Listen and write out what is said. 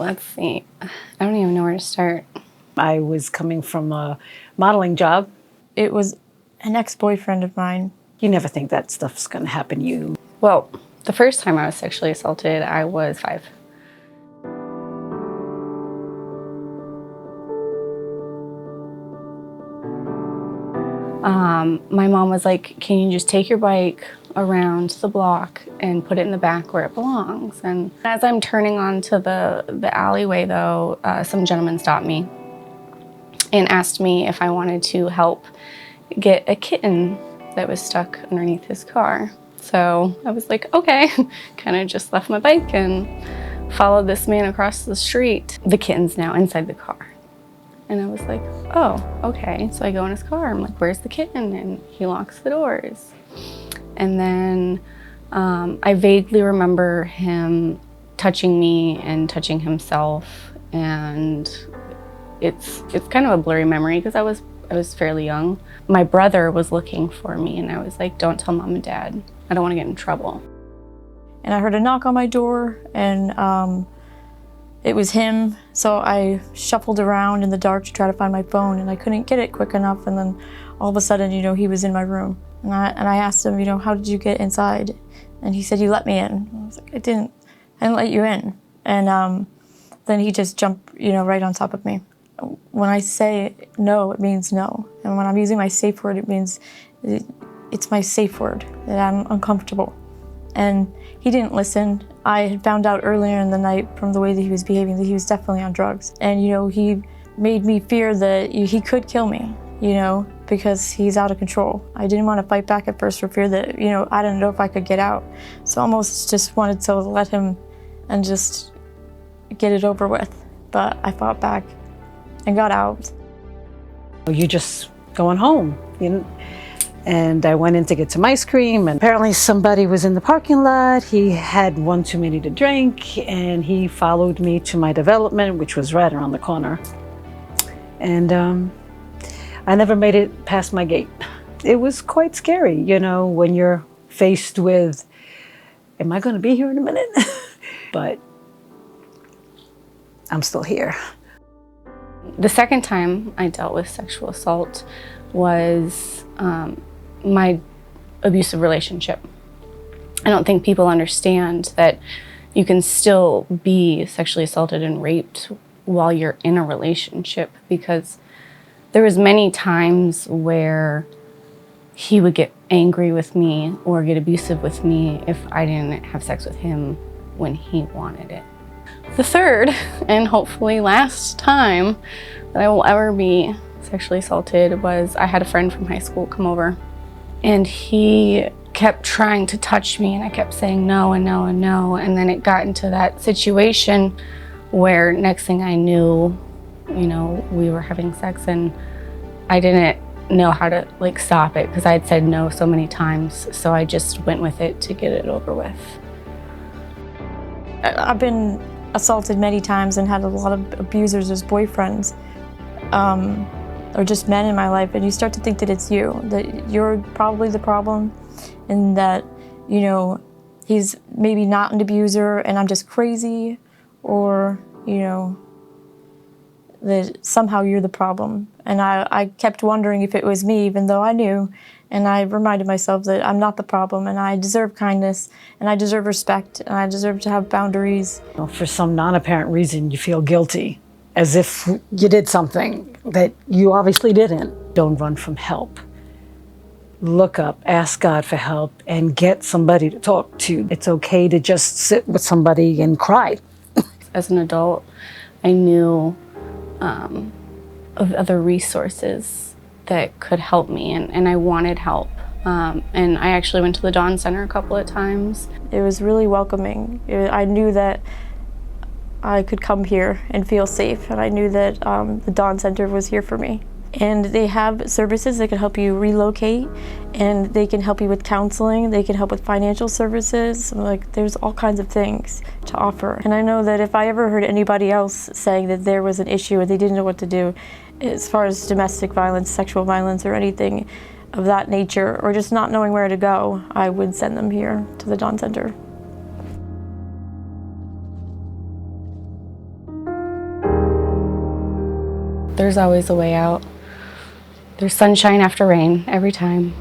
Let's see. I don't even know where to start. I was coming from a modeling job. It was an ex-boyfriend of mine. You never think that stuff's going to happen to you. Well, the first time I was sexually assaulted, I was 5. My mom was like, can you just take your bike around the block and put it in the back where it belongs? And as I'm turning onto the alleyway though, some gentleman stopped me and asked me if I wanted to help get a kitten that was stuck underneath his car. So I was like, okay, kind of just left my bike and followed this man across the street. The kitten's now inside the car. And I was like, oh, okay. So I go in his car, I'm like, where's the kitten? And he locks the doors. And then I vaguely remember him touching me and touching himself. And it's kind of a blurry memory because I was fairly young. My brother was looking for me and I was like, don't tell mom and dad. I don't want to get in trouble. And I heard a knock on my door and it was him. So I shuffled around in the dark to try to find my phone and I couldn't get it quick enough. And then all of a sudden, he was in my room. And I asked him, how did you get inside? And he said, you let me in. I was like, I didn't let you in. And then he just jumped, right on top of me. When I say no, it means no. And when I'm using my safe word, it means it's my safe word, that I'm uncomfortable. And he didn't listen. I had found out earlier in the night from the way that he was behaving that he was definitely on drugs. And, he made me fear that he could kill me, because he's out of control. I didn't want to fight back at first for fear that, I didn't know if I could get out. So I almost just wanted to let him and just get it over with. But I fought back and got out. You're just going home, And I went in to get some ice cream, and apparently somebody was in the parking lot. He had one too many to drink, and he followed me to my development, which was right around the corner. And I never made it past my gate. It was quite scary, when you're faced with, am I going to be here in a minute? But I'm still here. The second time I dealt with sexual assault was my abusive relationship. I don't think people understand that you can still be sexually assaulted and raped while you're in a relationship, because there was many times where he would get angry with me or get abusive with me if I didn't have sex with him when he wanted it. The third, and hopefully last time that I will ever be sexually assaulted was I had a friend from high school come over and he kept trying to touch me and I kept saying no and no and no. And then it got into that situation where next thing I knew, we were having sex and I didn't know how to stop it because I had said no so many times. So I just went with it to get it over with. I've been assaulted many times and had a lot of abusers as boyfriends, or just men in my life, and you start to think that it's you, that you're probably the problem, and that, he's maybe not an abuser and I'm just crazy, or, that somehow you're the problem. And I kept wondering if it was me, even though I knew, and I reminded myself that I'm not the problem and I deserve kindness and I deserve respect and I deserve to have boundaries. For some non-apparent reason, you feel guilty, as if you did something that you obviously didn't. Don't run from help. Look up, ask God for help, and get somebody to talk to. It's okay to just sit with somebody and cry. As an adult, I knew of other resources that could help me, and I wanted help. And I actually went to the Dawn Center a couple of times. It was really welcoming. I knew that I could come here and feel safe, and I knew that the Dawn Center was here for me. And they have services that can help you relocate, and they can help you with counseling, they can help with financial services. There's all kinds of things to offer. And I know that if I ever heard anybody else saying that there was an issue and they didn't know what to do, as far as domestic violence, sexual violence, or anything of that nature, or just not knowing where to go, I would send them here to the Dawn Center. There's always a way out. There's sunshine after rain every time.